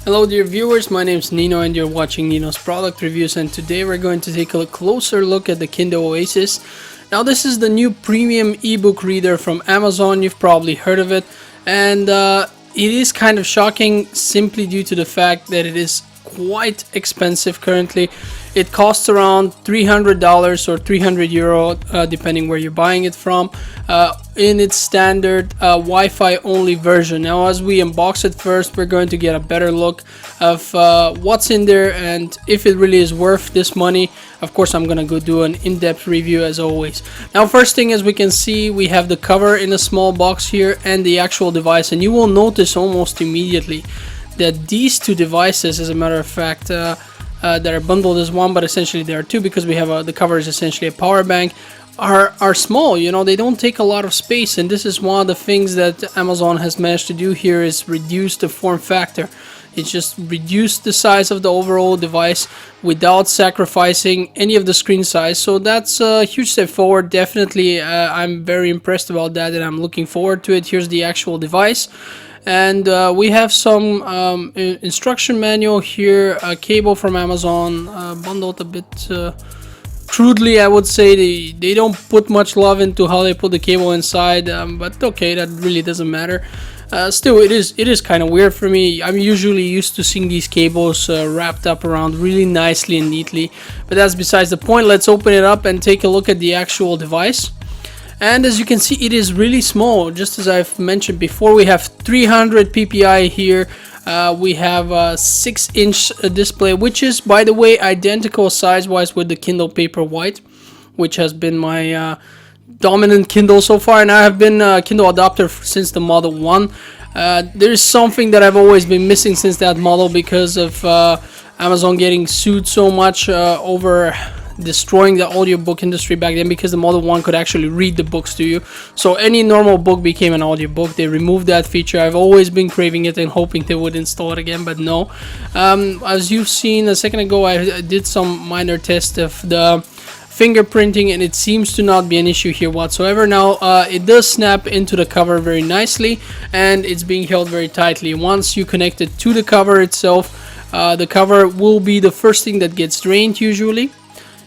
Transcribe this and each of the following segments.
Hello dear viewers, my name is Nino and you're watching Nino's product reviews, and today we're going to take a closer look at the Kindle Oasis. Now this is the new premium ebook reader from Amazon. You've probably heard of it, and it is kind of shocking simply due to the fact that it is quite expensive currently. It costs around $300 or €300 depending where you're buying it from, in its standard Wi-Fi only version. Now as we unbox it first, we're going to get a better look of what's in there and if it really is worth this money. Of course I'm gonna go do an in-depth review as always. Now first thing, as we can see, we have the cover in a small box here and the actual device, and you will notice almost immediately that these two devices, as a matter of fact, that are bundled as one, but essentially there are two because we have the cover is essentially a power bank, are small. You know, they don't take a lot of space, and this is one of the things that Amazon has managed to do here, is reduce the form factor. It's just reduced the size of the overall device without sacrificing any of the screen size. So that's a huge step forward. Definitely, I'm very impressed about that, and I'm looking forward to it. Here's the actual device. And we have some instruction manual here, a cable from Amazon, bundled a bit crudely, I would say. They don't put much love into how they put the cable inside, but okay, that really doesn't matter. Still, it is kind of weird for me. I'm usually used to seeing these cables wrapped up around really nicely and neatly, but that's besides the point. Let's open it up and take a look at the actual device. And as you can see, it is really small. Just as I've mentioned before, we have 300 ppi here. We have a 6-inch display, which is, by the way, identical size-wise with the Kindle Paperwhite, which has been my dominant Kindle so far, and I have been a Kindle adopter since the Model 1. There's something that I've always been missing since that model because of Amazon getting sued so much over destroying the audiobook industry back then, because the Model 1 could actually read the books to you. So any normal book became an audiobook. They removed that feature. I've always been craving it and hoping they would install it again, but no. As you've seen a second ago, I did some minor test of the fingerprinting, and it seems to not be an issue here whatsoever. Now it does snap into the cover very nicely, and it's being held very tightly. Once you connect it to the cover itself, the cover will be the first thing that gets drained usually.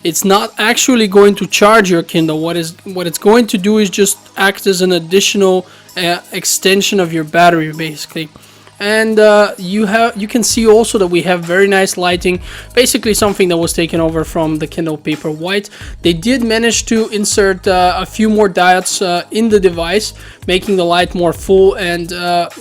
It's not actually going to charge your Kindle. What it's going to do is just act as an additional extension of your battery, basically. And you can see also that we have very nice lighting, basically something that was taken over from the Kindle Paperwhite. They did manage to insert a few more diodes in the device, making the light more full and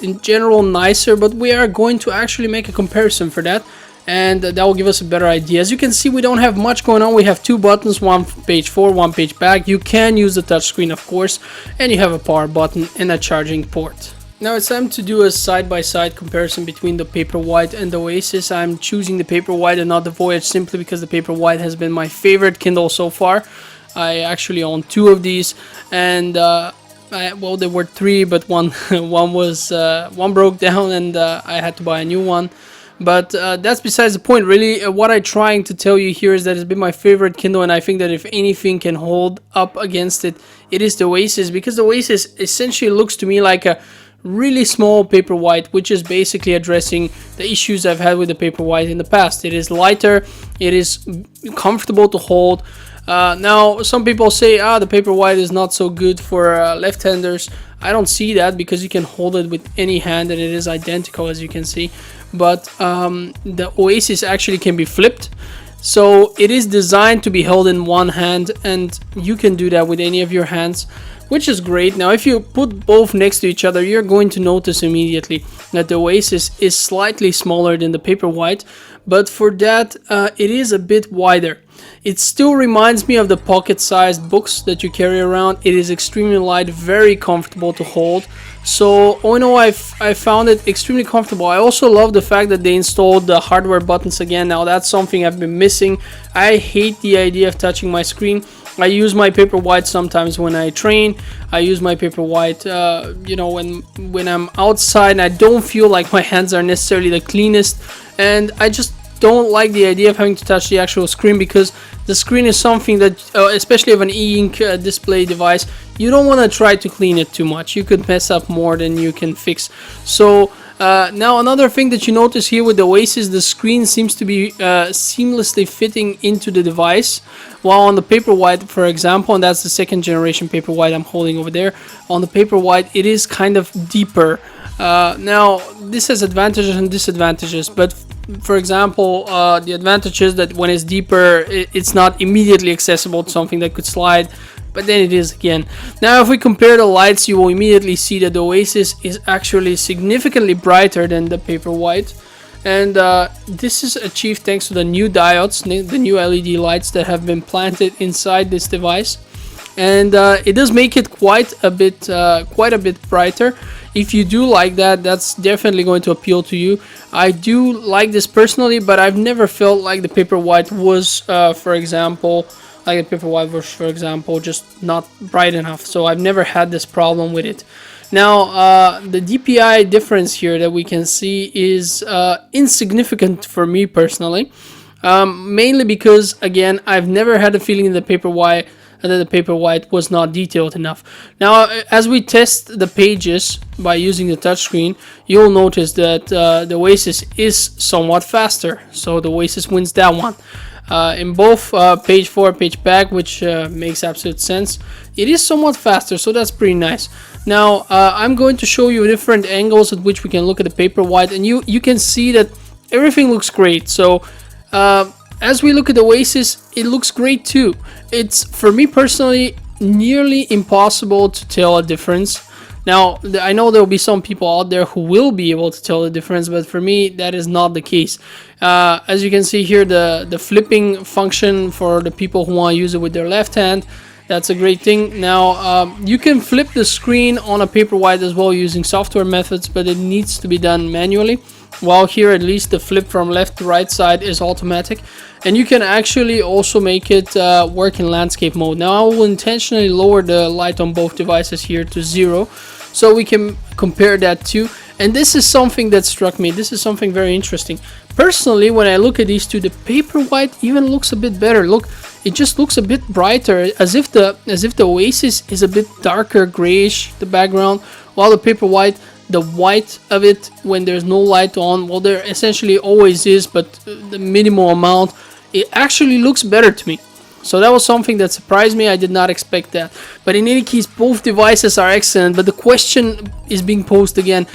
in general nicer, but we are going to actually make a comparison for that, and that will give us a better idea. As you can see, we don't have much going on. We have two buttons, one page forward, one page back. You can use the touchscreen, of course, and you have a power button and a charging port. Now it's time to do a side-by-side comparison between the Paperwhite and the Oasis. I'm choosing the Paperwhite and not the Voyage simply because the Paperwhite has been my favorite Kindle so far. I actually own two of these, and well, there were three, but one broke down, and I had to buy a new one. But that's besides the point, really. What I'm trying to tell you here is that it's been my favorite Kindle, and I think that if anything can hold up against it, it is the Oasis, because the Oasis essentially looks to me like a really small Paperwhite, which is basically addressing the issues I've had with the Paperwhite in the past. It is lighter, it is comfortable to hold. Now some people say the Paperwhite is not so good for left-handers. I don't see that, because you can hold it with any hand and it is identical, as you can see. But the Oasis actually can be flipped, so it is designed to be held in one hand, and you can do that with any of your hands, which is great. Now if you put both next to each other, you're going to notice immediately that the Oasis is slightly smaller than the Paperwhite, but for that it is a bit wider. It still reminds me of the pocket-sized books that you carry around. It is extremely light, very comfortable to hold. So all in all, I found it extremely comfortable. I also love the fact that they installed the hardware buttons again. Now that's something I've been missing. I hate the idea of touching my screen. I use my Paperwhite sometimes when I train. I use my Paperwhite, you know, when I'm outside and I don't feel like my hands are necessarily the cleanest, and I just don't like the idea of having to touch the actual screen, because the screen is something that, especially of an e-ink display device, you don't want to try to clean it too much. You could mess up more than you can fix. So Now another thing that you notice here with the Oasis, the screen seems to be seamlessly fitting into the device, while on the Paperwhite, for example, and that's the second generation Paperwhite I'm holding over there, on the Paperwhite it is kind of deeper. Now this has advantages and disadvantages, but for example, the advantage is that when it's deeper, it's not immediately accessible to something that could slide, but then it is again. Now if we compare the lights, you will immediately see that the Oasis is actually significantly brighter than the Paperwhite, and this is achieved thanks to the new diodes, the new LED lights that have been planted inside this device, and it does make it quite a bit brighter. If you do like that, that's definitely going to appeal to you. I do like this personally, but I've never felt like the Paperwhite was, for example, just not bright enough. So I've never had this problem with it. Now, the DPI difference here that we can see is insignificant for me personally, mainly because, again, I've never had a feeling that the Paperwhite was not detailed enough. Now, as we test the pages by using the touchscreen, you'll notice that the Oasis is somewhat faster. So the Oasis wins that one. In both page forward, page back, which makes absolute sense, it is somewhat faster, so that's pretty nice. Now, I'm going to show you different angles at which we can look at the Paperwhite, and you can see that everything looks great. So, as we look at the Oasis, it looks great too. It's, for me personally, nearly impossible to tell a difference. Now, I know there will be some people out there who will be able to tell the difference, but for me, that is not the case. As you can see here, the flipping function for the people who want to use it with their left hand, that's a great thing. Now, you can flip the screen on a Paperwhite as well using software methods, but it needs to be done manually. While here, at least the flip from left to right side is automatic, and you can actually also make it work in landscape mode. Now, I will intentionally lower the light on both devices here to 0, so we can compare that too. And this is something that struck me. This is something very interesting. Personally, when I look at these two, the Paperwhite even looks a bit better. Look, it just looks a bit brighter, as if the Oasis is a bit darker grayish, the background, while the Paperwhite, the white of it when there's no light on, well, there essentially always is, but the minimal amount, it actually looks better to me. So that was something that surprised me. I did not expect that. But in any case, both devices are excellent. But the question is being posed again,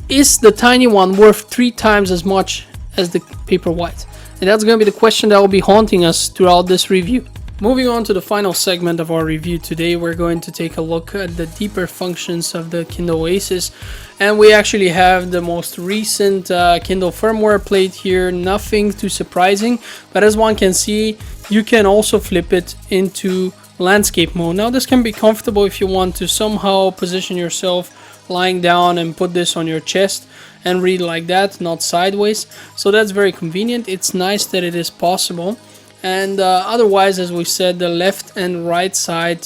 is the tiny one worth 3 times as much as the Paperwhite? And that's going to be the question that will be haunting us throughout this review. Moving on to the final segment of our review today, we're going to take a look at the deeper functions of the Kindle Oasis, and we actually have the most recent Kindle firmware plate here. Nothing too surprising, but as one can see, you can also flip it into landscape mode. Now, this can be comfortable if you want to somehow position yourself lying down and put this on your chest and read like that, not sideways. So that's very convenient. It's nice that it is possible. And otherwise, as we said, the left and right side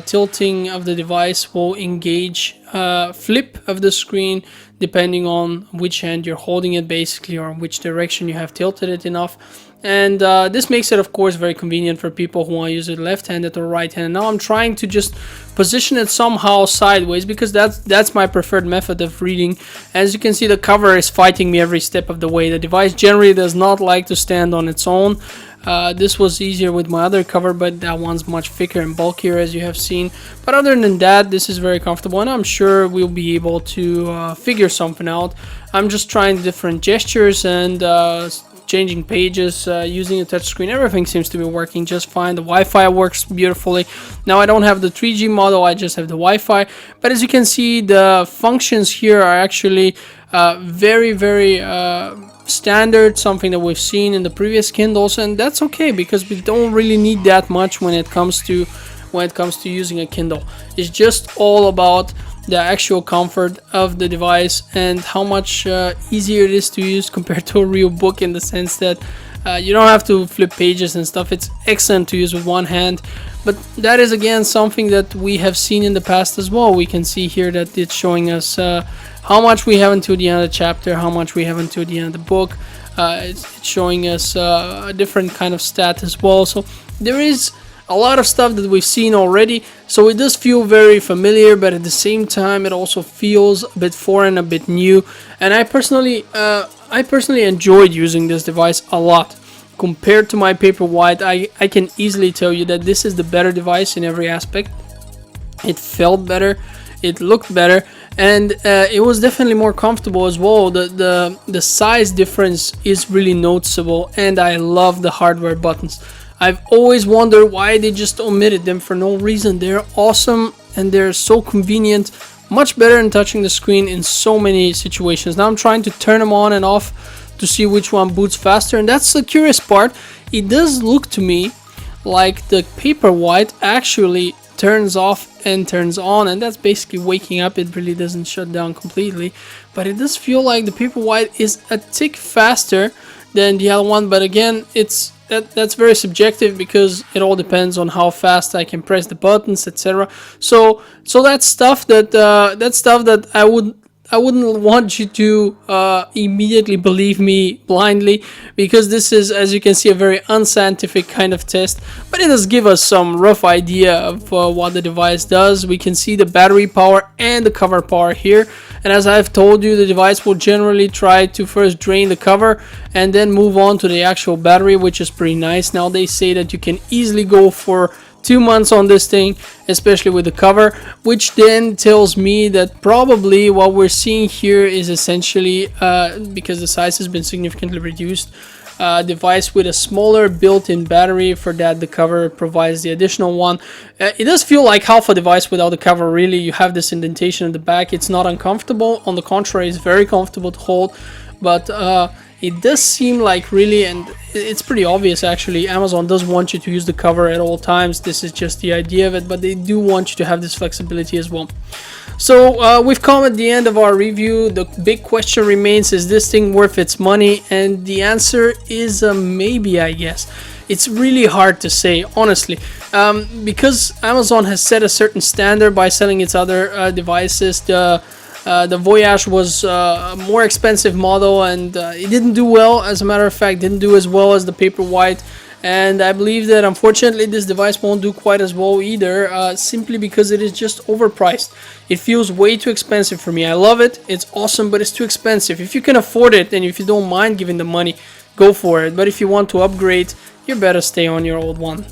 tilting of the device will engage flip of the screen depending on which hand you're holding it, basically, or which direction you have tilted it enough. And this makes it, of course, very convenient for people who want to use it left-handed or right-handed. Now I'm trying to just position it somehow sideways because that's my preferred method of reading. As you can see, the cover is fighting me every step of the way. The device generally does not like to stand on its own. This was easier with my other cover, but that one's much thicker and bulkier, as you have seen. But other than that, this is very comfortable, and I'm sure we'll be able to figure something out. I'm just trying different gestures and changing pages using a touchscreen. Everything seems to be working just fine. The Wi-Fi works beautifully. Now I don't have the 3G model, I just have the Wi-Fi. But as you can see, the functions here are actually very, very standard, something that we've seen in the previous Kindles, and that's okay because we don't really need that much when it comes to using a Kindle. It's just all about the actual comfort of the device and how much easier it is to use compared to a real book, in the sense that you don't have to flip pages and stuff. It's excellent to use with one hand, but that is again something that we have seen in the past as well. We can see here that it's showing us how much we have until the end of the chapter, how much we have until the end of the book. It's showing us a different kind of stat as well. So there is a lot of stuff that we've seen already, so it does feel very familiar, but at the same time it also feels a bit foreign, a bit new. And I personally enjoyed using this device a lot. Compared to my Paperwhite, I can easily tell you that this is the better device in every aspect. It felt better, it looked better, and it was definitely more comfortable as well. The size difference is really noticeable, and I love the hardware buttons. I've always wondered why they just omitted them for no reason. They're awesome and they're so convenient, much better than touching the screen in so many situations. Now I'm trying to turn them on and off to see which one boots faster, and that's the curious part. It does look to me like the Paperwhite actually turns off and turns on, and that's basically waking up. It really doesn't shut down completely, but it does feel like the Paperwhite is a tick faster than the other one. But again, that's very subjective because it all depends on how fast I can press the buttons, etc. So that's stuff that I wouldn't want you to immediately believe me blindly, because this is, as you can see, a very unscientific kind of test, but it does give us some rough idea of what the device does. We can see the battery power and the cover power here, and as I've told you, the device will generally try to first drain the cover and then move on to the actual battery, which is pretty nice. Now they say that you can easily go for 2 months on this thing, especially with the cover, which then tells me that probably what we're seeing here is essentially, because the size has been significantly reduced, a device with a smaller built-in battery. For that, the cover provides the additional one. It does feel like half a device without the cover, really. You have this indentation in the back. It's not uncomfortable. On the contrary, it's very comfortable to hold, but it does seem like, really, and it's pretty obvious actually, Amazon does want you to use the cover at all times. This is just the idea of it, but they do want you to have this flexibility as well. So we've come at the end of our review. The big question remains, is this thing worth its money? And the answer is maybe, I guess. It's really hard to say, honestly, because Amazon has set a certain standard by selling its other devices. The Voyage was a more expensive model, and it didn't do well. As a matter of fact, didn't do as well as the Paperwhite, and I believe that unfortunately this device won't do quite as well either, simply because it is just overpriced. It feels way too expensive for me. I love it, it's awesome, but it's too expensive. If you can afford it and if you don't mind giving the money, go for it. But if you want to upgrade, you better stay on your old one.